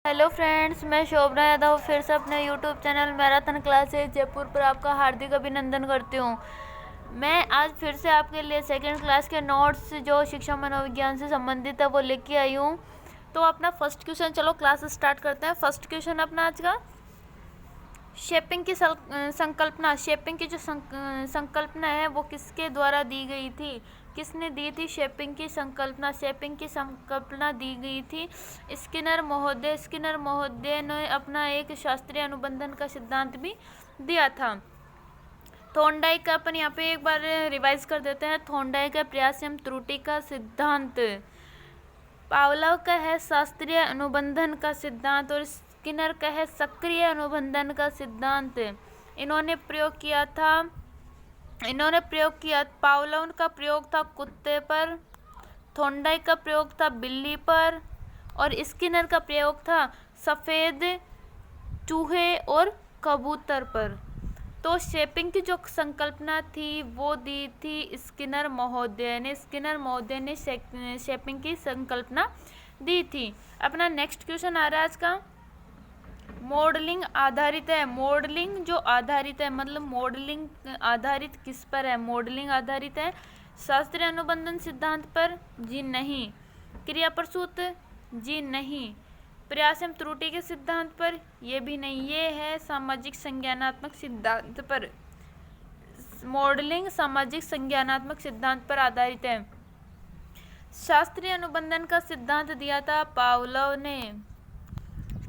Hello friends, मैं शोभना यादव फिर से अपने YouTube channel marathon classes Jaipur पर आपका हार्दिक अभिनंदन करती हूँ। मैं आज फिर से आपके लिए सेकंड क्लास के नोट्स जो शिक्षा मनोविज्ञान से संबंधित है वो लेके आई हूँ। तो अपना फर्स्ट क्वेश्चन, चलो क्लास स्टार्ट करते हैं। फर्स्ट क्वेश्चन अपना आज का, शेपिंग की संकल्पना। शेपिंग की जो संकल्पना है वो किसके द्वारा दी गई थी, किसने दी थी शेपिंग की संकल्पना? शेपिंग की संकल्पना दी गई थी स्किनर महोदय। स्किनर महोदय ने अपना एक शास्त्रीय अनुबंधन का सिद्धांत भी दिया था। थॉर्नडाइक का अपन यहाँ पे एक बार रिवाइज कर देते हैं। थॉर्नडाइक का प्रयास एवं त्रुटि का सिद्धांत, पावलोव का है शास्त्रीय अनुबंधन का सिद्धांत और स्किनर का है सक्रिय अनुबंधन का सिद्धांत। इन्होंने प्रयोग किया। पावलोव का प्रयोग था कुत्ते पर, थॉर्नडाइक का प्रयोग था बिल्ली पर और स्किनर का प्रयोग था सफ़ेद चूहे और कबूतर पर। तो शेपिंग की जो संकल्पना थी वो दी थी स्किनर महोदय ने। स्किनर महोदय ने शेपिंग की संकल्पना दी थी। अपना नेक्स्ट क्वेश्चन आ रहा है आज का, मॉडलिंग आधारित है। मॉडलिंग जो आधारित है, मतलब मॉडलिंग आधारित किस पर है? मॉडलिंग आधारित है शास्त्रीय अनुबंधन सिद्धांत पर? जी नहीं। क्रिया प्रसूत? जी नहीं। प्रयास एवं त्रुटि के सिद्धांत पर? ये भी नहीं। ये है सामाजिक संज्ञानात्मक सिद्धांत पर। मॉडलिंग सामाजिक संज्ञानात्मक सिद्धांत पर आधारित है। शास्त्रीय अनुबंधन का सिद्धांत दिया था पावलोव ने,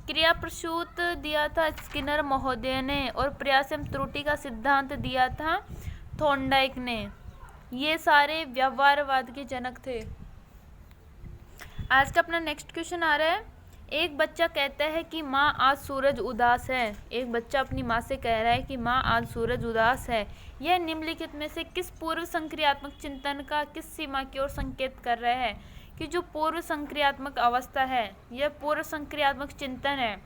क्रिया प्रसूत दिया था स्किनर महोदय ने और प्रयास एवं त्रुटि का सिद्धांत दिया था थॉर्नडाइक ने। ये सारे व्यवहारवाद के जनक थे। आज का अपना नेक्स्ट क्वेश्चन आ रहा है, एक बच्चा कहता है कि माँ आज सूरज उदास है। एक बच्चा अपनी माँ से कह रहा है कि माँ आज सूरज उदास है। यह निम्नलिखित में से किस पूर्व संक्रियात्मक चिंतन का किस सीमा की ओर संकेत कर रहा है? कि जो पूर्व संक्रियात्मक अवस्था है, यह पूर्व संक्रियात्मक चिंतन है,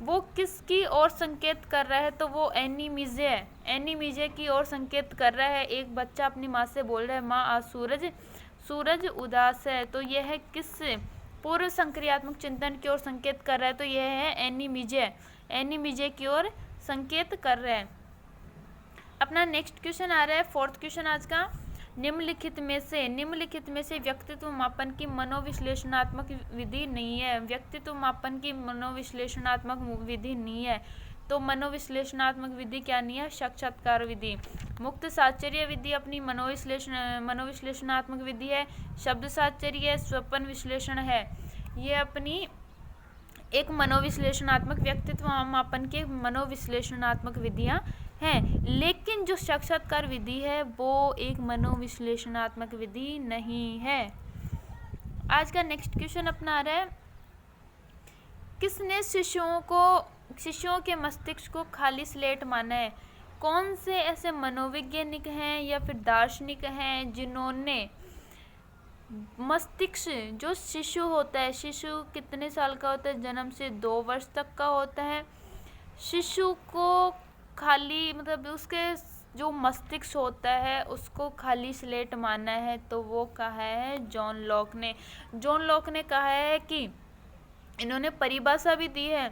वो किसकी ओर संकेत कर रहा है? तो वो एनीमिजे की ओर संकेत कर रहा है। एक बच्चा अपनी माँ से बोल रहा है माँ आज सूरज उदास है, तो यह है किस पूर्व संक्रियात्मक चिंतन की ओर संकेत कर रहा है? तो यह है एनीमिजे की ओर संकेत कर रहा है। अपना नेक्स्ट क्वेश्चन आ रहा है, फोर्थ क्वेश्चन आज का, निम्नलिखित में से व्यक्तित्व मापन की मनोविश्लेषणात्मक विधि नहीं है। व्यक्तित्व मापन की मनोविश्लेषणात्मक विधि नहीं है। तो मनोविश्लेषणात्मक विधि क्या नहीं है? साक्षात्कार विधि। मुक्त साहचर्य विधि अपनी मनोविश्लेषणात्मक विधि है। शब्द साहचर्य स्वप्न विश्लेषण है। ये अपनी एक मनोविश्लेषणात्मक व्यक्तित्व मापन के मनोविश्लेषणात्मक विधियां हैं, लेकिन जो साक्षात्कार विधि है वो एक मनोविश्लेषणात्मक विधि नहीं है। आज का नेक्स्ट क्वेश्चन अपना आ रहा है, किसने शिशुओं के मस्तिष्क को खाली स्लेट माना है? कौन से ऐसे मनोवैज्ञानिक हैं या फिर दार्शनिक हैं जिन्होंने मस्तिष्क, जो शिशु होता है, शिशु कितने साल का होता है? जन्म से 2 वर्ष तक का होता है। शिशु को खाली, मतलब उसके जो मस्तिष्क होता है उसको खाली स्लेट माना है, तो वो कहा है जॉन लॉक ने। जॉन लॉक ने कहा है कि इन्होंने परिभाषा भी दी है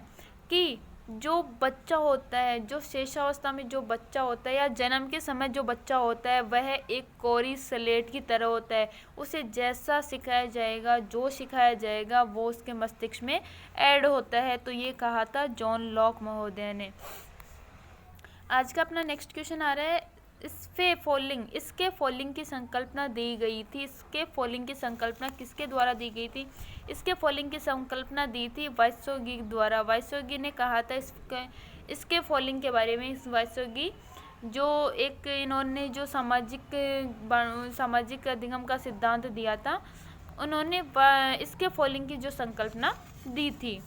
कि जो बच्चा होता है, जो शेषावस्था में जो बच्चा होता है या जन्म के समय जो बच्चा होता है, वह एक कोरी स्लेट की तरह होता है। उसे जैसा सिखाया जाएगा, जो सिखाया जाएगा वो उसके मस्तिष्क में ऐड होता है। तो ये कहा था जॉन लॉक महोदय ने। आज का अपना नेक्स्ट क्वेश्चन आ रहा है, इसके फॉलिंग की संकल्पना दी गई थी। इसके फॉलिंग की संकल्पना किसके द्वारा दी गई थी? इसके फॉलिंग की संकल्पना दी थी वाइसोगी द्वारा। वाइसोगी ने कहा था इसके फॉलिंग के बारे में। इस वाइसोगी जो एक, इन्होंने जो सामाजिक अधिगम का सिद्धांत दिया था, उन्होंने इसके फॉलिंग की जो संकल्पना दी थी।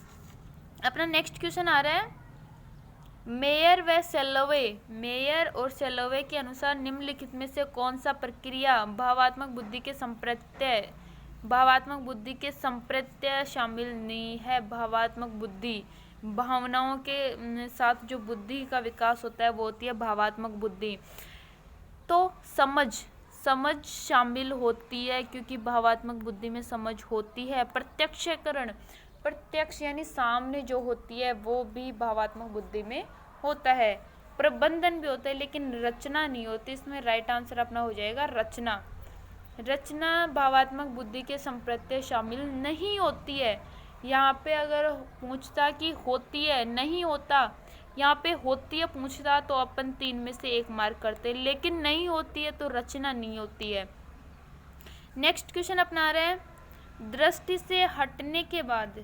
अपना नेक्स्ट क्वेश्चन आ रहा है, मेयर और सेलोवे के अनुसार निम्नलिखित में से कौन सा प्रक्रिया भावात्मक बुद्धि के संप्रत्यय शामिल नहीं है? भावात्मक बुद्धि, भावनाओं के साथ जो बुद्धि का विकास होता है वो होती है भावात्मक बुद्धि। तो समझ शामिल होती है, क्योंकि भावात्मक बुद्धि में समझ होती है। प्रत्यक्षीकरण, प्रत्यक्ष यानी सामने जो होती है वो भी भावात्मक बुद्धि में होता है। प्रबंधन भी होता है लेकिन रचना नहीं होती। इसमें राइट आंसर अपना हो जाएगा रचना। रचना भावात्मक बुद्धि के संप्रत्यय शामिल नहीं होती है। यहाँ पे अगर पूछता कि होती है, नहीं होता, यहाँ पे होती है पूछता तो अपन 3 में से 1 मार्क करते, लेकिन नहीं होती है तो रचना नहीं होती है। नेक्स्ट क्वेश्चन अपना आ रहा है, दृष्टि से हटने के बाद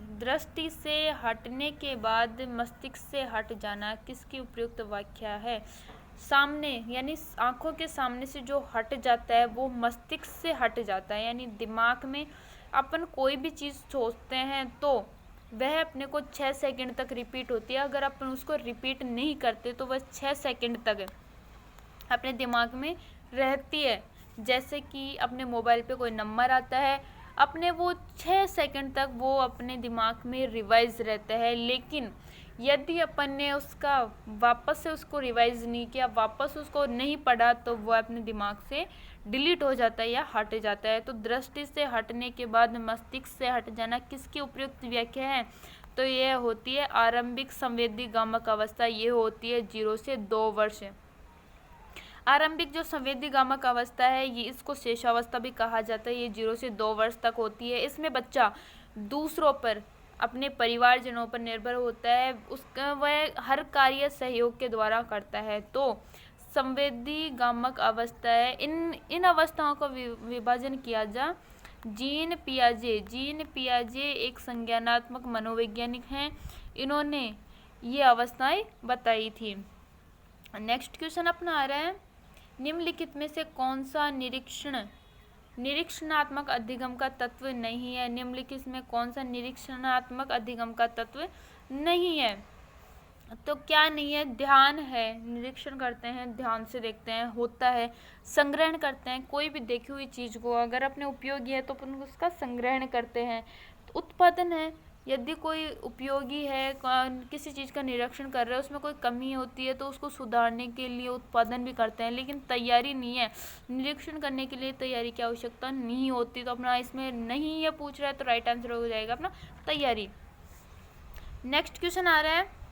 मस्तिष्क से हट जाना किसकी उपयुक्त व्याख्या है? सामने यानी आंखों के सामने से जो हट जाता है वो मस्तिष्क से हट जाता है। यानी दिमाग में अपन कोई भी चीज़ सोचते हैं तो वह अपने को 6 सेकंड तक रिपीट होती है। अगर अपन उसको रिपीट नहीं करते तो वह 6 सेकंड तक अपने दिमाग में रहती है। जैसे कि अपने मोबाइल पे कोई नंबर आता है, अपने वो 6 सेकंड तक वो अपने दिमाग में रिवाइज रहता है। लेकिन यदि अपन ने उसका वापस से उसको रिवाइज नहीं किया, वापस उसको नहीं पढ़ा, तो वो अपने दिमाग से डिलीट हो जाता है या हट जाता है। तो दृष्टि से हटने के बाद मस्तिष्क से हट जाना किसकी उपयुक्त व्याख्या है? तो यह होती है आरंभिक संवेदी गामक अवस्था। ये होती है 0 से 2 वर्ष। आरंभिक जो संवेदी गामक अवस्था है ये इसको शेषावस्था भी कहा जाता है। ये 0 से 2 वर्ष तक होती है। इसमें बच्चा दूसरों पर, अपने परिवारजनों पर निर्भर होता है। उसका वह हर कार्य सहयोग के द्वारा करता है। तो संवेदी गामक अवस्था है। इन अवस्थाओं का विभाजन किया जा जीन पियाजे एक संज्ञानात्मक मनोवैज्ञानिक हैं। इन्होंने ये अवस्थाएं बताई थी। नेक्स्ट क्वेश्चन अपना आ रहा है, निम्नलिखित में से कौन सा निरीक्षणात्मक अधिगम का तत्व नहीं है? निम्नलिखित में कौन सा निरीक्षणात्मक अधिगम का तत्व नहीं है? तो क्या नहीं है? ध्यान है, निरीक्षण करते हैं, ध्यान से देखते हैं, होता है। संग्रहण करते हैं, कोई भी देखी हुई चीज़ को अगर अपने उपयोगी है तो अपन उसका संग्रहण करते हैं। तो उत्पादन है, यदि कोई उपयोगी है, किसी चीज़ का निरीक्षण कर रहे हैं, उसमें कोई कमी होती है तो उसको सुधारने के लिए उत्पादन भी करते हैं। लेकिन तैयारी नहीं है, निरीक्षण करने के लिए तैयारी की आवश्यकता नहीं होती। तो अपना इसमें नहीं है पूछ रहा है तो राइट आंसर हो जाएगा अपना तैयारी। नेक्स्ट क्वेश्चन आ रहा है,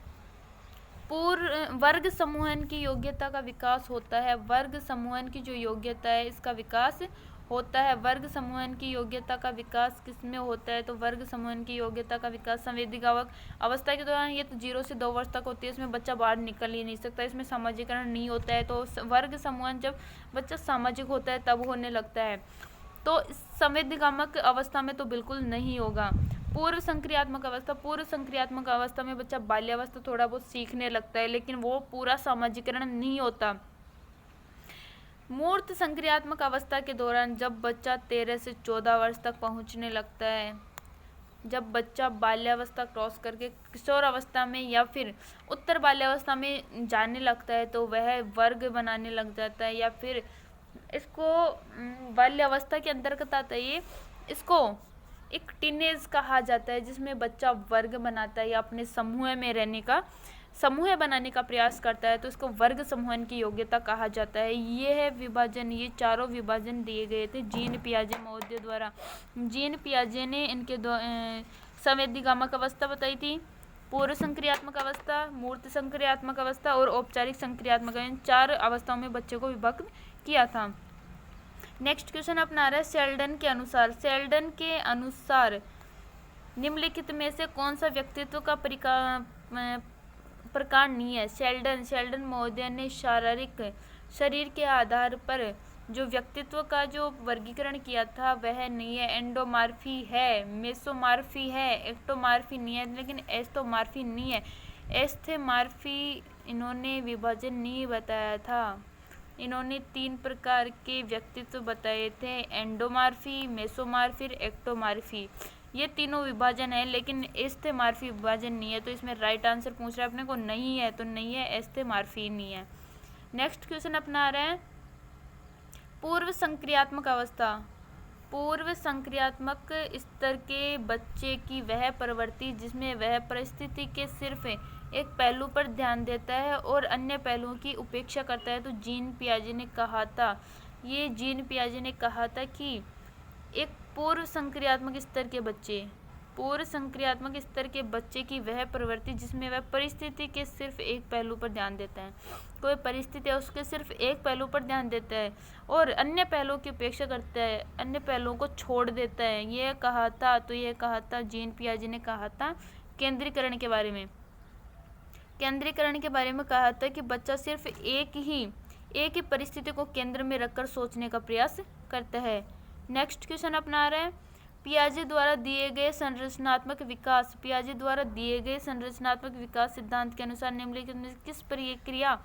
वर्ग समूहन की योग्यता का विकास होता है। वर्ग समूहन की जो योग्यता है इसका विकास होता है। वर्ग समूहन की योग्यता का विकास किसमें होता है? तो वर्ग समूहन की योग्यता का विकास संवेदी गामक अवस्था के दौरान। ये तो 0 से 2 वर्ष तक होती है। इसमें बच्चा बाहर निकल ही नहीं सकता, इसमें सामाजिकरण नहीं होता है। तो वर्ग समूहन जब बच्चा सामाजिक होता है तब होने लगता है। तो संवेदी गामक अवस्था में तो बिल्कुल नहीं होगा। पूर्व संक्रियात्मक अवस्था में बच्चा बाल्यावस्था थोड़ा बहुत सीखने लगता है, लेकिन वो पूरा सामाजिकरण नहीं होता। मूर्त संक्रियात्मक अवस्था के दौरान जब बच्चा 13 से 14 वर्ष तक पहुंचने लगता है, जब बच्चा बाल्यावस्था क्रॉस करके किशोर अवस्था में या फिर उत्तर बाल्यावस्था में जाने लगता है, तो वह वर्ग बनाने लग जाता है। या फिर इसको बाल्यावस्था के अंतर्गत आता है। ये इसको एक टीनेज कहा जाता है, जिसमें बच्चा वर्ग बनाता है या अपने समूह बनाने का प्रयास करता है। तो इसको वर्ग समूहन की योग्यता कहा जाता है। ये है विभाजन, ये चारों विभाजन दिए गए थे जीन पियाजे महोदय द्वारा। जीन पियाजे ने इनके संवेदी गामक अवस्था बताई थी, पूर्व संक्रियात्मक अवस्था, मूर्त संक्रियात्मक अवस्था और औपचारिक संक्रियात्मक, इन 4 अवस्थाओं में बच्चे को विभक्त किया था। नेक्स्ट क्वेश्चन अपना रहा है, सेल्डन के अनुसार निम्नलिखित में से कौन सा व्यक्तित्व का प्रकार नहीं है? सेल्डन महोदय ने शरीर के आधार पर जो व्यक्तित्व का जो वर्गीकरण किया था वह नहीं है। एंडोमार्फी है, मेसोमार्फी है, एक्टोमार्फी नहीं है, लेकिन एस्थोमार्फी नहीं है। एस्थेमार्फी इन्होंने विभाजन नहीं बताया था। इन्होंने 3 प्रकार के व्यक्तित्व बताए थे, एंडोमार्फी, मेसोमार्फी, एक्टोमार्फी। ये तीनों विभाजन है, लेकिन एस्थेमार्फी विभाजन नहीं है। तो इसमें राइट आंसर पूछ रहा है अपने को, नहीं है तो नहीं है, एस्थेमार्फी नहीं है। नेक्स्ट क्वेश्चन अपना आ रहा है, पूर्व संक्रियात्मक अवस्था। पूर्व संक्रियात्मक स्तर के बच्चे की वह प्रवृत्ति जिसमें वह परिस्थिति के सिर्फ एक पहलू पर ध्यान देता है और अन्य पहलुओं की उपेक्षा करता है। तो जीन पियाजे ने कहा था कि एक पूर्व संक्रियात्मक स्तर के बच्चे, पूर्व संक्रियात्मक स्तर के बच्चे की वह प्रवृत्ति जिसमें वह परिस्थिति के सिर्फ एक पहलू पर ध्यान देता है। कोई परिस्थिति है उसके सिर्फ एक पहलू पर ध्यान देता है और अन्य पहलुओं की उपेक्षा करता है, अन्य पहलुओं को छोड़ देता है। यह कहा था जीन पियाजे ने कहा था केंद्रीकरण के बारे में। केंद्रीकरण के बारे में कहा था कि बच्चा सिर्फ एक ही परिस्थिति को केंद्र में रखकर सोचने का प्रयास करता है। नेक्स्ट क्वेश्चन अपना रहा है पियाजे द्वारा दिए गए संरचनात्मक विकास सिद्धांत के अनुसार निम्नलिखित में किस प्रक्रिया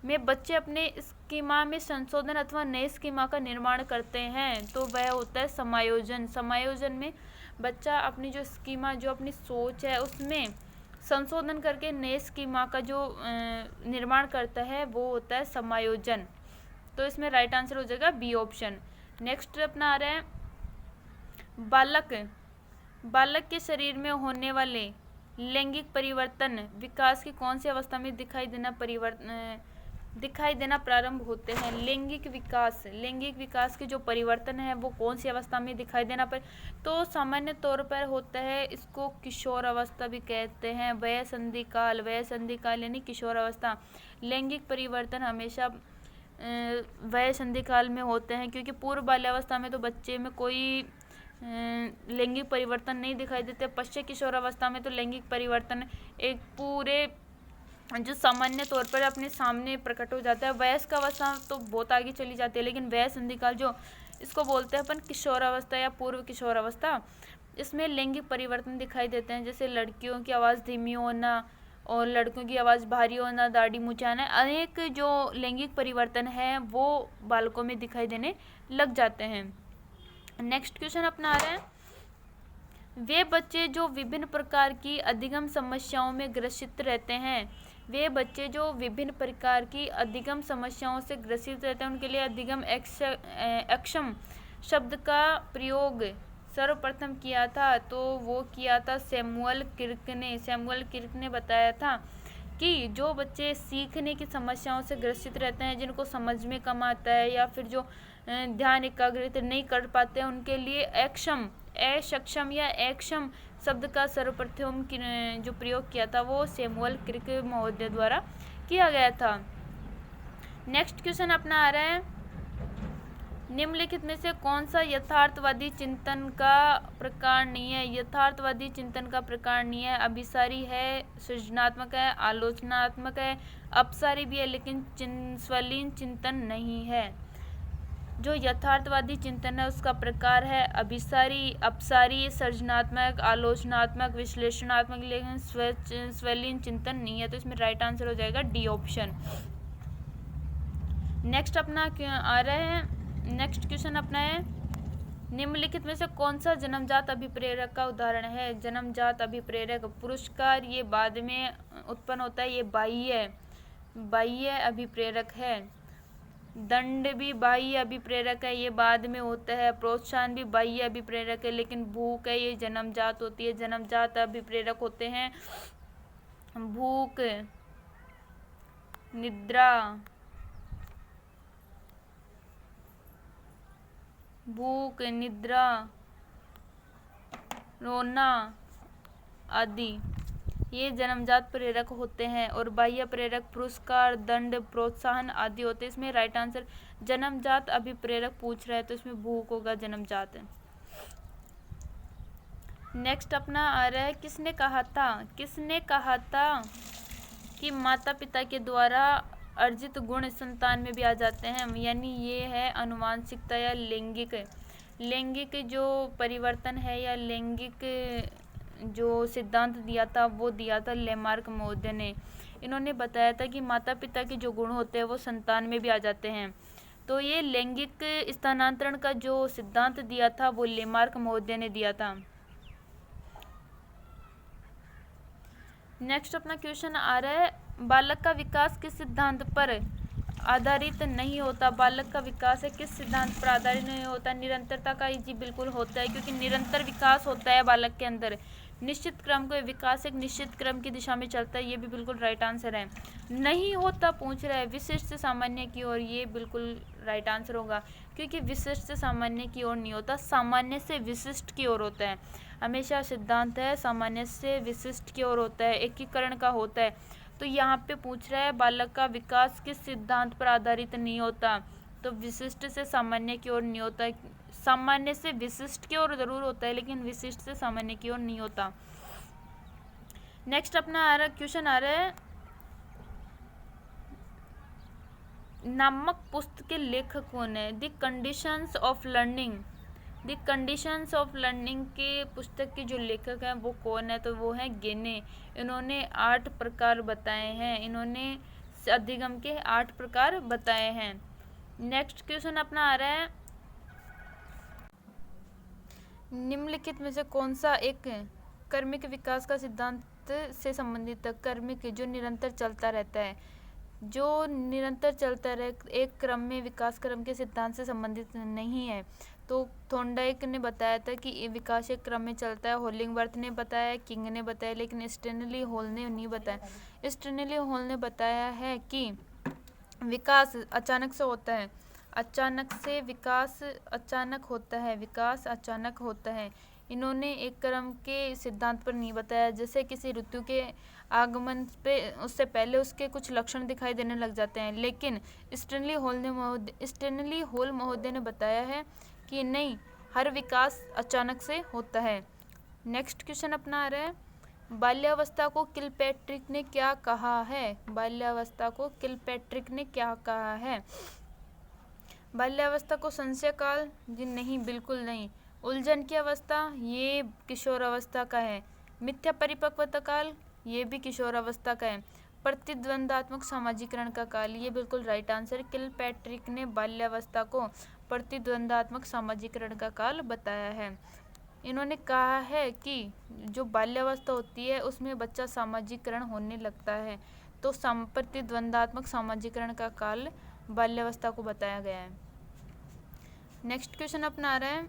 में बच्चे अपने स्कीमा में संशोधन अथवा नए स्कीमा का निर्माण करते हैं? तो वह होता है समायोजन। समायोजन में बच्चा अपनी जो स्कीमा, जो अपनी सोच है उसमें संशोधन करके नए स्कीमा का जो निर्माण करता है वो होता है समायोजन। तो इसमें राइट आंसर हो जाएगा बी ऑप्शन। नेक्स्ट अपना आ रहा है बालक के शरीर में होने वाले लैंगिक परिवर्तन विकास की कौन सी अवस्था में दिखाई देना प्रारंभ होते हैं? लैंगिक विकास के जो परिवर्तन है वो कौन सी अवस्था में दिखाई देना तो सामान्य तौर पर होता है, इसको किशोर अवस्था भी कहते हैं। वय संधि काल यानी किशोर अवस्था। लैंगिक परिवर्तन हमेशा वय संधि काल में होते हैं, क्योंकि पूर्व बाल्यावस्था में तो बच्चे में कोई लैंगिक परिवर्तन नहीं दिखाई देते। पश्चात किशोर अवस्था में तो लैंगिक परिवर्तन एक पूरे जो सामान्य तौर पर अपने सामने प्रकट हो जाता है। वयस्क अवस्था तो बहुत आगे चली जाती है, लेकिन वय संधि काल जो इसको बोलते हैं अपन किशोर अवस्था या पूर्व किशोर अवस्था, इसमें लैंगिक परिवर्तन दिखाई देते हैं। जैसे लड़कियों की आवाज़ धीमी होना और लड़कों की आवाज़ भारी होना, दाढ़ी मुंचाना, अनेक जो लैंगिक परिवर्तन है वो बालकों में दिखाई देने लग जाते हैं। नेक्स्ट क्वेश्चन अपना आ रहा है वे बच्चे जो विभिन्न प्रकार की अधिगम समस्याओं में ग्रसित रहते हैं उनके लिए अधिगम अक्षम शब्द का प्रयोग सर्वप्रथम किया था। तो वो किया था सैमुअल किर्क ने बताया था कि जो बच्चे सीखने की समस्याओं से ग्रसित रहते हैं, जिनको समझ में कम आता है या फिर जो ध्यान एकाग्रित नहीं कर पाते हैं, उनके लिए अक्षम या अक्षम शब्द का सर्वप्रथम जो प्रयोग किया था वो सैमुअल किर्क महोदय द्वारा किया गया था। नेक्स्ट क्वेश्चन अपना आ रहा है निम्नलिखित में से कौन सा यथार्थवादी चिंतन का प्रकार नहीं है? यथार्थवादी चिंतन का प्रकार नहीं है। अभिसारी है, सृजनात्मक है, आलोचनात्मक है, अपसारी भी है, लेकिन स्वलीन चिंतन नहीं है। जो यथार्थवादी चिंतन है उसका प्रकार है अभिसारी, अपसारी, सृजनात्मक, आलोचनात्मक, विश्लेषणात्मक, लेकिन स्वलीन चिंतन नहीं है। तो इसमें राइट आंसर हो जाएगा डी ऑप्शन। नेक्स्ट अपना आ रहा है नेक्स्ट क्वेश्चन अपना है निम्नलिखित में से कौन सा जन्मजात अभिप्रेरक का उदाहरण है? जन्मजात अभिप्रेरक पुरस्कार ये बाद में उत्पन्न होता है, ये बाह्य अभिप्रेरक है। दंड भी बाह्य अभिप्रेरक है, ये बाद में होता है। प्रोत्साहन भी बाह्य अभिप्रेरक है, लेकिन भूख है ये जन्मजात होती है। जन्मजात अभिप्रेरक होते हैं भूख, निद्रा, रोना आदि, ये जन्मजात प्रेरक होते हैं। और बाह्य प्रेरक पुरस्कार, दंड, प्रोत्साहन आदि होते हैं। इसमें राइट आंसर जन्मजात अभिप्रेरक पूछ रहा है तो इसमें भूख होगा, जन्मजात है। नेक्स्ट अपना आ रहा है किसने कहा था कि माता पिता के द्वारा अर्जित गुण संतान में भी आ जाते हैं? यानी ये है अनुवांशिकता या लैंगिक जो परिवर्तन है या लैंगिक जो सिद्धांत दिया था वो दिया था लेमार्क महोदय ने। इन्होंने बताया था कि माता पिता के जो गुण होते हैं वो संतान में भी आ जाते हैं। तो ये लैंगिक स्थानांतरण का जो सिद्धांत दिया था वो लेमार्क महोदय ने दिया था। नेक्स्ट अपना क्वेश्चन आ रहा है बालक का विकास किस सिद्धांत पर आधारित नहीं होता? बालक का विकास है किस सिद्धांत पर आधारित नहीं होता? निरंतरता का जी बिल्कुल होता है, क्योंकि निरंतर विकास होता है बालक के अंदर। निश्चित क्रम को विकास एक निश्चित क्रम की दिशा में चलता है, ये भी बिल्कुल राइट आंसर है। नहीं होता पूछ रहा है विशिष्ट से सामान्य की ओर, ये बिल्कुल राइट आंसर होगा, क्योंकि विशिष्ट से सामान्य की ओर नहीं होता, सामान्य से विशिष्ट की ओर होता है। हमेशा सिद्धांत है सामान्य से विशिष्ट की ओर होता है, एकीकरण का होता है। तो यहाँ पे पूछ रहा है बालक का विकास किस सिद्धांत पर आधारित नहीं होता, तो विशिष्ट से सामान्य की ओर नहीं होता, सामान्य से विशिष्ट की ओर जरूर होता है लेकिन विशिष्ट से सामान्य की ओर नहीं होता। नेक्स्ट अपना आ रहा क्वेश्चन आ रहा है, नामक पुस्तक के लेखक कौन है? The conditions of learning, the conditions of learning के पुस्तक के जो लेखक हैं वो कौन है? तो वो हैं गेने। इन्होंने 8 प्रकार बताए हैं, इन्होंने अधिगम के 8 प्रकार बताए हैं। नेक्स्ट क्वेश्चन अपना आ रहा है, निम्नलिखित में से कौन सा एक कर्मिक विकास का सिद्धांत से संबंधित है? कर्मिक जो निरंतर चलता रहता है, जो निरंतर चलता रहे, एक क्रम में विकास क्रम के सिद्धांत से संबंधित नहीं है। तो थॉर्नडाइक ने बताया था कि विकास एक क्रम में चलता है, होलिंगवर्थ ने बताया, किंग ने बताया, लेकिन स्टैनली हॉल ने नहीं बताया। स्टैनली हॉल ने बताया है कि विकास अचानक से होता है, अचानक से विकास अचानक होता है, विकास अचानक होता है। इन्होंने एक क्रम के सिद्धांत पर नहीं बताया, जैसे किसी ऋतु के आगमन पे उससे पहले उसके कुछ लक्षण दिखाई देने लग जाते हैं, लेकिन स्टैनली हॉल महोदय ने बताया है कि नहीं, हर विकास अचानक से होता है। नेक्स्ट क्वेश्चन अपना आ रहा है, बाल्यावस्था को किलपैट्रिक ने क्या कहा है? बाल्यावस्था को किलपैट्रिक ने क्या कहा है? बाल्यावस्था को संशय काल, जी नहीं, बिल्कुल नहीं। उलझन की अवस्था, ये किशोर अवस्था का है। मिथ्या परिपक्वता काल, ये भी किशोर अवस्था का है। प्रतिद्वंदात्मक सामाजिकरण का काल, ये बिल्कुल राइट आंसर। किलपैट्रिक ने बाल्यावस्था को प्रतिद्वंदात्मक सामाजिकरण का काल बताया है। इन्होंने कहा है कि जो बाल्यावस्था होती है उसमें बच्चा सामाजिकरण होने लगता है, तो प्रतिद्वंदात्मक सामाजिकरण का काल बाल्यावस्था को बताया गया है। नेक्स्ट क्वेश्चन अपना आ रहा है,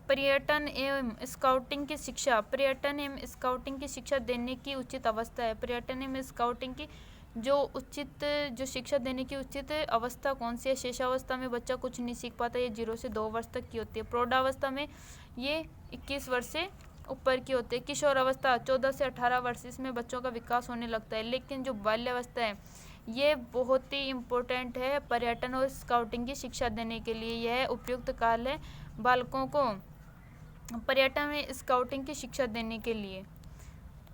पर्यटन एवं स्काउटिंग की शिक्षा, पर्यटन एवं स्काउटिंग की शिक्षा देने की उचित अवस्था है। पर्यटन एवं स्काउटिंग की जो शिक्षा देने की उचित अवस्था कौन सी है? शेषावस्था में बच्चा कुछ नहीं सीख पाता, ये 0 से 2 वर्ष तक की होती है। प्रौढ़ावस्था में ये 21 वर्ष से ऊपर की होती है। किशोर अवस्था 14 से 18 वर्ष, इसमें बच्चों का विकास होने लगता है। लेकिन जो बाल्यावस्था है ये बहुत ही इम्पोर्टेंट है पर्यटन और स्काउटिंग की शिक्षा देने के लिए। यह उपयुक्त काल है बालकों को पर्यटन में स्काउटिंग की शिक्षा देने के लिए।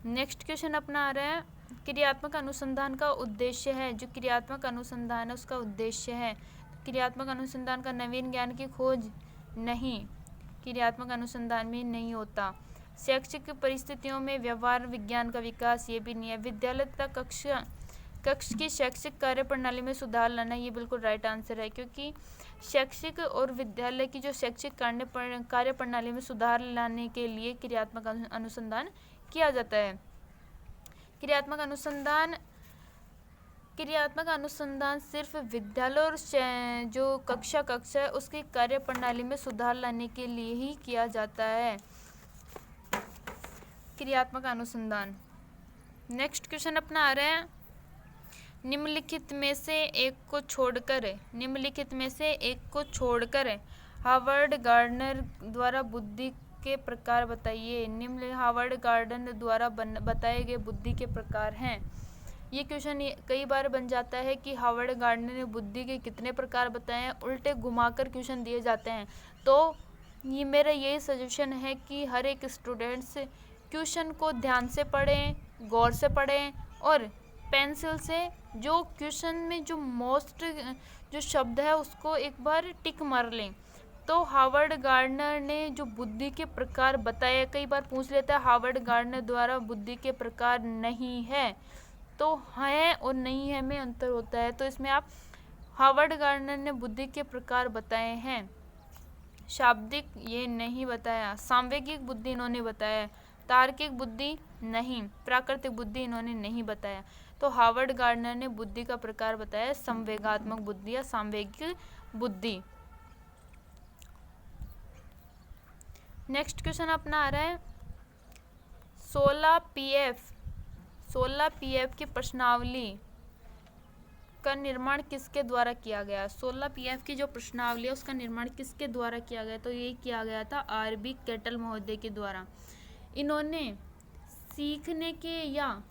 नेक्स्ट क्वेश्चन अपना आ रहा है, क्रियात्मक अनुसंधान का उद्देश्य है, जो क्रियात्मक अनुसंधान है उसका उद्देश्य है। क्रियात्मक अनुसंधान का नवीन ज्ञान की खोज, नहीं, क्रियात्मक अनुसंधान में नहीं होता। शैक्षिक परिस्थितियों में व्यवहार विज्ञान का विकास, ये भी नहीं है। विद्यालय तथा कक्ष की शैक्षिक कार्य प्रणाली में सुधार लाना, ये बिल्कुल राइट आंसर है, क्योंकि शैक्षिक और विद्यालय की जो शैक्षिक कार्य प्रणाली में सुधार लाने के लिए क्रियात्मक अनुसंधान किया जाता है। क्रियात्मक अनुसंधान सिर्फ विद्यालय और जो कक्षा है उसकी कार्य प्रणाली में सुधार लाने के लिए ही किया जाता है क्रियात्मक अनुसंधान। नेक्स्ट क्वेश्चन अपना आ रहा है, निम्नलिखित में से एक को छोड़कर हावर्ड गार्डनर द्वारा बुद्धि के प्रकार बताइए। हावर्ड गार्डनर द्वारा बताए गए बुद्धि के प्रकार हैं। ये क्वेश्चन कई बार बन जाता है कि हावर्ड गार्डनर ने बुद्धि के कितने प्रकार बताए हैं, उल्टे घुमाकर क्वेश्चन दिए जाते हैं। तो ये मेरा यही सजेशन है कि हर एक स्टूडेंट्स क्वेश्चन को ध्यान से पढ़ें, गौर से पढ़ें और पेंसिल से जो क्वेश्चन में जो शब्द है उसको एक बार टिक मार लें। तो हावर्ड गार्डनर ने जो बुद्धि के प्रकार बताए, कई बार पूछ लेता है हावर्ड गार्डनर द्वारा बुद्धि के प्रकार नहीं है, तो है और नहीं है में अंतर होता है। तो इसमें आप हावर्ड गार्डनर ने बुद्धि के प्रकार बताए हैं, शाब्दिक ये नहीं बताया, सांवेगिक बुद्धि इन्होंने बताया, तार्किक बुद्धि नहीं, प्राकृतिक बुद्धि इन्होंने नहीं बताया। तो हावर्ड गार्डनर ने बुद्धि का प्रकार बताया संवेगात्मक बुद्धि या सांवेगिक बुद्धि। नेक्स्ट क्वेश्चन अपना आ रहा है, 16 पीएफ की प्रश्नावली का निर्माण किसके द्वारा किया गया? 16 पीएफ की जो प्रश्नावली है उसका निर्माण किसके द्वारा किया गया? तो ये किया गया था आरबी केटल महोदय के द्वारा। इन्होंने सीखने के या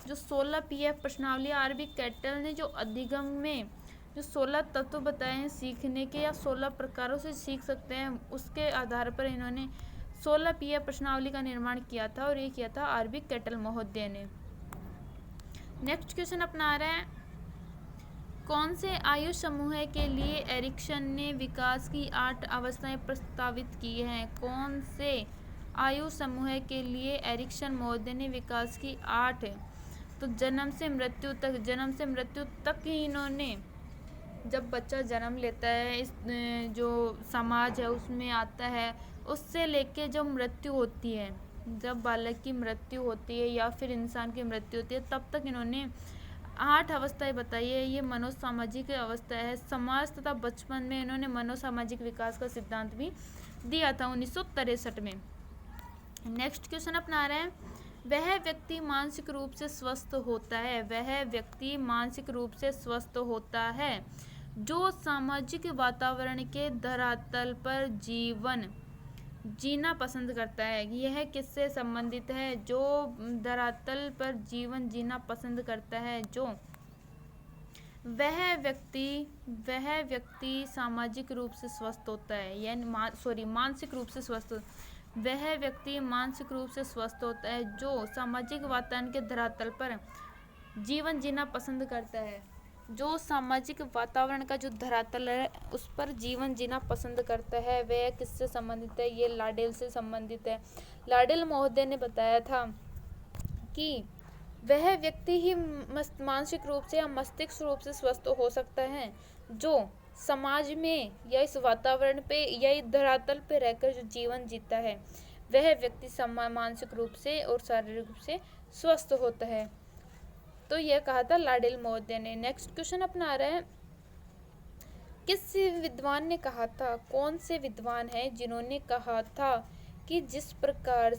जो 16 पीएफ प्रश्नावली आरबी केटल ने जो अधिगम में जो 16 तत्व बताए हैं सीखने के या 16 प्रकारों से सीख सकते हैं, उसके आधार पर इन्होंने 16 पीएफ प्रश्नावली का निर्माण किया था और ये किया था आरबी केटल महोदय ने। नेक्स्ट क्वेश्चन अपना रहा है, कौन से आयु समूह के लिए एरिक्सन ने विकास की 8 अवस्थाएं प्रस्तावित की हैं? कौन से आयु समूह के लिए एरिक्सन महोदय ने विकास की 8, तो जन्म से मृत्यु तक ही इन्होंने, जब बच्चा जन्म लेता है इस जो समाज है उसमें आता है, उससे लेके जब मृत्यु होती है, जब बालक की मृत्यु होती है या फिर इंसान की मृत्यु होती है, तब तक इन्होंने 8 अवस्थाएं बताई है। ये मनोसामाजिक अवस्था है। समाज तथा बचपन में इन्होंने मनोसामाजिक विकास का सिद्धांत भी दिया था 1963 में। नेक्स्ट क्वेश्चन अपना रहे हैं, वह व्यक्ति मानसिक रूप से स्वस्थ होता है, वह व्यक्ति मानसिक रूप से स्वस्थ होता है जो सामाजिक वातावरण के धरातल पर जीवन जीना पसंद करता है। यह किससे संबंधित है? जो धरातल पर जीवन जीना पसंद करता है, जो वह व्यक्ति सामाजिक रूप से स्वस्थ होता है, यानी मानसिक रूप से स्वस्थ, वह व्यक्ति मानसिक रूप से स्वस्थ होता है जो सामाजिक वातावरण के धरातल पर जीवन जीना पसंद करता है। जो सामाजिक वातावरण का जो धरातल है उस पर जीवन जीना पसंद करता है, वह किससे संबंधित है? ये लाडेल से संबंधित है। लाडेल महोदय ने बताया था कि वह व्यक्ति ही मानसिक रूप से या मस्तिष्क रूप से स्वस्थ हो सकता है जो समाज में या इस वातावरण पे या इस धरातल पे रहकर जो जीवन जीता है, वह व्यक्ति मानसिक रूप से और शारीरिक रूप से स्वस्थ होता है। तो यह कहा था लाडेल महोदय ने। नेक्स्ट क्वेश्चन अपना आ रहा है, किस विद्वान ने कहा था, कौन से विद्वान हैं जिन्होंने कहा था कि जिस प्रकार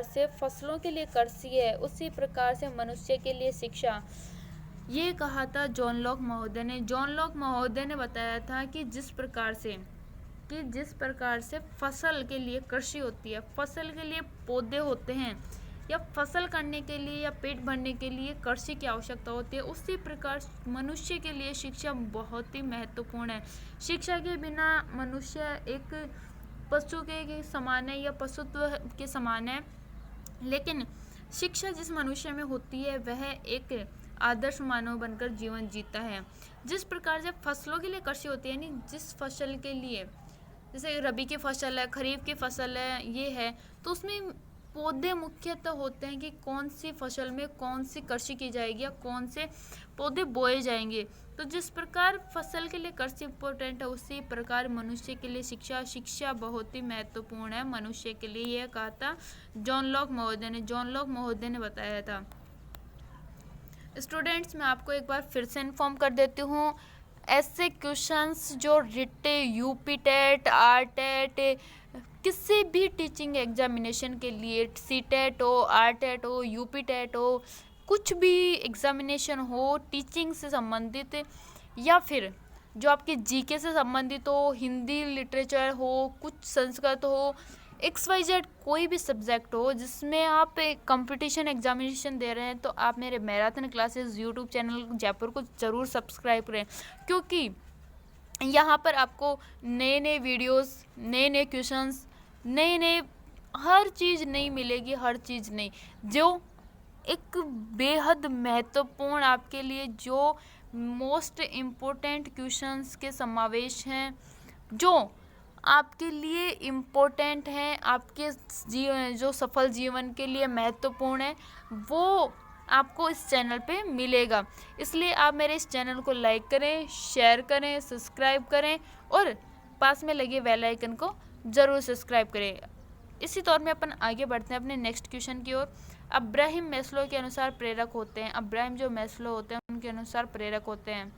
से फसलों के लिए कृषि है उसी प्रकार से मनुष्य के लिए शिक्षा? ये कहा था जॉन लॉक महोदय ने। जॉन लॉक महोदय ने बताया था कि जिस प्रकार से फसल के लिए कृषि होती है, फसल के लिए पौधे होते हैं, या फसल करने के लिए या पेट भरने के लिए कृषि की आवश्यकता होती है, उसी प्रकार मनुष्य के लिए शिक्षा बहुत ही महत्वपूर्ण है। शिक्षा के बिना मनुष्य एक पशु के समान है या पशुत्व के समान है, लेकिन शिक्षा जिस मनुष्य में होती है वह एक आदर्श मानव बनकर जीवन जीता है। जिस प्रकार से फसलों के लिए कृषि होती है, यानी जिस फसल के लिए, जैसे रबी की फसल है, खरीफ की फसल है, ये है, तो उसमें पौधे मुख्यतः होते हैं कि कौन सी फसल में कौन सी कृषि की जाएगी या कौन से पौधे बोए जाएंगे। तो जिस प्रकार फसल के लिए कृषि इम्पोर्टेंट है, उसी प्रकार मनुष्य के लिए शिक्षा बहुत ही महत्वपूर्ण है मनुष्य के लिए। यह कहा था जॉन लॉक महोदय ने बताया था। स्टूडेंट्स, मैं आपको एक बार फिर से इन्फॉर्म कर देती हूँ, ऐसे क्वेश्चंस जो REET, UP TET, R TET, किसी भी टीचिंग एग्जामिनेशन के लिए, सी टेट हो, आर टेट हो, यूपी टेट हो, कुछ भी एग्जामिनेशन हो टीचिंग से संबंधित या फिर जो आपके जीके से संबंधित हो, हिंदी लिटरेचर हो, कुछ संस्कृत हो, XYZ कोई भी सब्जेक्ट हो जिसमें आप एक कंपटीशन एग्जामिनेशन दे रहे हैं, तो आप मेरे marathon classes YouTube channel Jaipur को ज़रूर सब्सक्राइब करें, क्योंकि यहाँ पर आपको नए नए वीडियोस, नए नए क्वेश्चंस, नए हर चीज़ नई मिलेगी, हर चीज़ नई, जो एक बेहद महत्वपूर्ण आपके लिए जो मोस्ट इम्पोर्टेंट क्वेश्चंस के समावेश हैं, जो आपके लिए इम्पोर्टेंट हैं, आपके जो सफल जीवन के लिए महत्वपूर्ण है, वो आपको इस चैनल पे मिलेगा। इसलिए आप मेरे इस चैनल को लाइक करें, शेयर करें, सब्सक्राइब करें और पास में लगे बेल आइकन को ज़रूर सब्सक्राइब करें। इसी तौर में अपन आगे बढ़ते हैं अपने नेक्स्ट क्वेश्चन की ओर। अब्राहम मैस्लो के अनुसार प्रेरक होते हैं, अब्राहम जो मैस्लो होते हैं उनके अनुसार प्रेरक होते हैं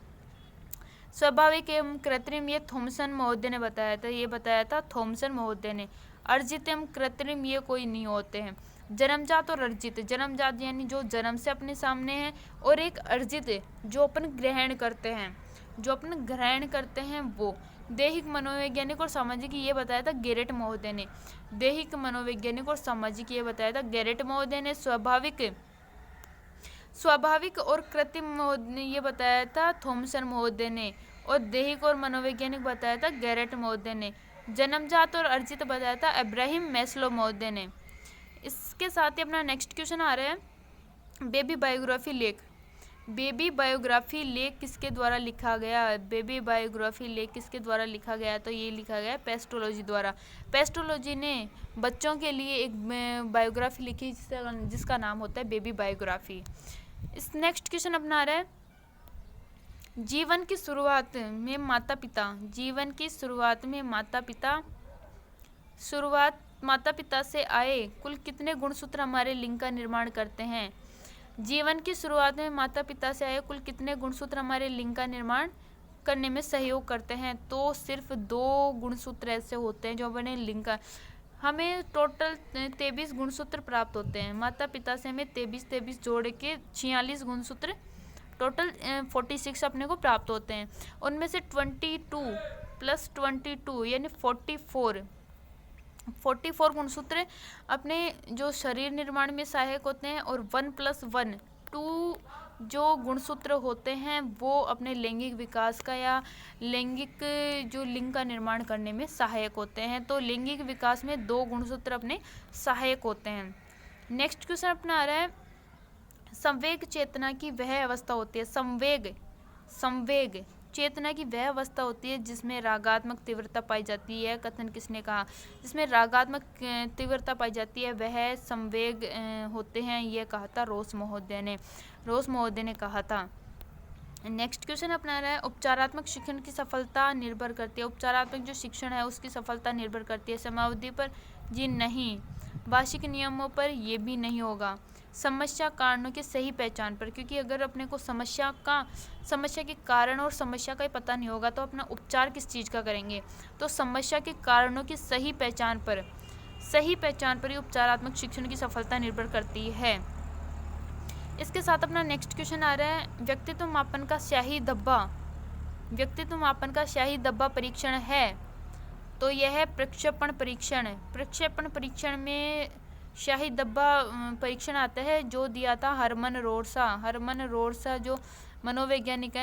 स्वाभाविक एवं कृत्रिम, ये थॉमसन महोदय ने बताया था, थॉमसन महोदय ने। अर्जित एवं कृत्रिम ये कोई नहीं होते हैं। जन्मजात और अर्जित, जन्मजात यानी जो जन्म से अपने सामने है, और एक अर्जित जो अपन ग्रहण करते हैं, जो अपन ग्रहण करते हैं वो। दैहिक मनोवैज्ञानिक और सामाजिक ये बताया था गेरेट महोदय ने। दैहिक मनोवैज्ञानिक और सामाजिक ये बताया था गेरेट महोदय ने। स्वाभाविक और कृत्रिम ने ये बताया था थॉमसन महोदय ने। और दैहिक और मनोवैज्ञानिक बताया था गेरेट महोदय ने। जन्मजात और अर्जित बताया था अब्राहम मैस्लो महोदय ने। इसके साथ ही अपना नेक्स्ट क्वेश्चन आ रहा है बेबी बायोग्राफी लेख। बेबी बायोग्राफी लेख किसके द्वारा लिखा गया? बेबी बायोग्राफी लेख किसके द्वारा लिखा गया? तो ये लिखा गया पेस्टोलॉजी द्वारा। पेस्टोलॉजी ने बच्चों के लिए एक बायोग्राफी लिखी जिसका नाम होता है बेबी बायोग्राफी। इस नेक्स्ट क्वेश्चन अपना रहा है जीवन की शुरुआत में माता पिता। जीवन की शुरुआत में माता पिता से आए कुल कितने गुणसूत्र हमारे लिंग का निर्माण करते हैं? जीवन की शुरुआत में माता पिता से आए कुल कितने गुणसूत्र हमारे लिंग का निर्माण करने में सहयोग करते हैं? तो सिर्फ 2 गुणसूत्र ऐसे होते हैं जो अपने लिंग का, हमें टोटल 23 गुणसूत्र प्राप्त होते हैं। माता पिता से हमें 23 जोड़ के 46 गुणसूत्र, टोटल 46 अपने को प्राप्त होते हैं। उनमें से 22 + 22 यानी 44 गुणसूत्र अपने जो शरीर निर्माण में सहायक होते हैं, और 1 + 1 2 जो गुणसूत्र होते हैं वो अपने लैंगिक विकास का या लैंगिक जो लिंग का निर्माण करने में सहायक होते हैं। तो लैंगिक विकास में 2 गुणसूत्र अपने सहायक होते हैं। नेक्स्ट क्वेश्चन अपना आ रहा है संवेग चेतना की वह अवस्था होती है। संवेग चेतना की वह अवस्था होती है जिसमें रागात्मक तीव्रता पाई जाती है। कथन किसने कहा? जिसमें रागात्मक तीव्रता पाई जाती है वह संवेग होते हैं, यह कहा था रोस महोदय ने कहा था। नेक्स्ट क्वेश्चन अपना रहा है उपचारात्मक शिक्षण की सफलता निर्भर करती है। उपचारात्मक जो शिक्षण है उसकी सफलता निर्भर करती है समयावधि पर? जी नहीं। वार्षिक नियमों पर? ये भी नहीं होगा। समस्या कारणों की सही पहचान पर, क्योंकि अगर अपने को समस्या के कारण और समस्या का ही पता नहीं होगा तो अपना उपचार किस चीज़ का करेंगे? तो समस्या के कारणों की सही पहचान पर ही उपचारात्मक शिक्षण की सफलता निर्भर करती है। इसके साथ अपना नेक्स्ट क्वेश्चन आ रहा है व्यक्तित्व मापन का स्याही धब्बा परीक्षण है। तो यह प्रक्षेपण परीक्षण में शाही धब्बा परीक्षण आता है जो दिया था हरमन रोडसा जो मनोवैज्ञानिक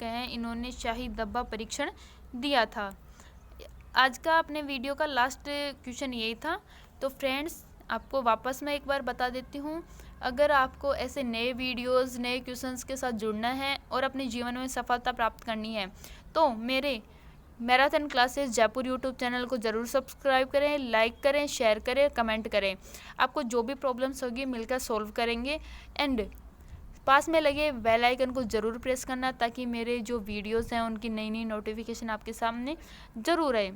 हैं इन्होंने शाही धब्बा परीक्षण दिया था। आज का अपने वीडियो का लास्ट क्वेश्चन यही था। तो फ्रेंड्स आपको वापस मैं एक बार बता देती हूँ, अगर आपको ऐसे नए वीडियोस नए क्वेश्चंस के साथ जुड़ना है और अपने जीवन में सफलता प्राप्त करनी है तो मेरे marathon classes Jaipur YouTube channel को ज़रूर सब्सक्राइब करें, लाइक करें, शेयर करें, कमेंट करें। आपको जो भी प्रॉब्लम्स होगी मिलकर सॉल्व करेंगे। एंड पास में लगे बेल आइकन को ज़रूर प्रेस करना ताकि मेरे जो वीडियोस हैं उनकी नई नोटिफिकेशन आपके सामने ज़रूर आए,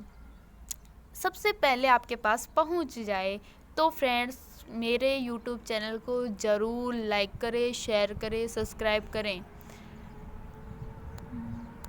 सबसे पहले आपके पास पहुंच जाए। तो फ्रेंड्स मेरे यूट्यूब चैनल को ज़रूर लाइक करें, शेयर करें, सब्सक्राइब करें।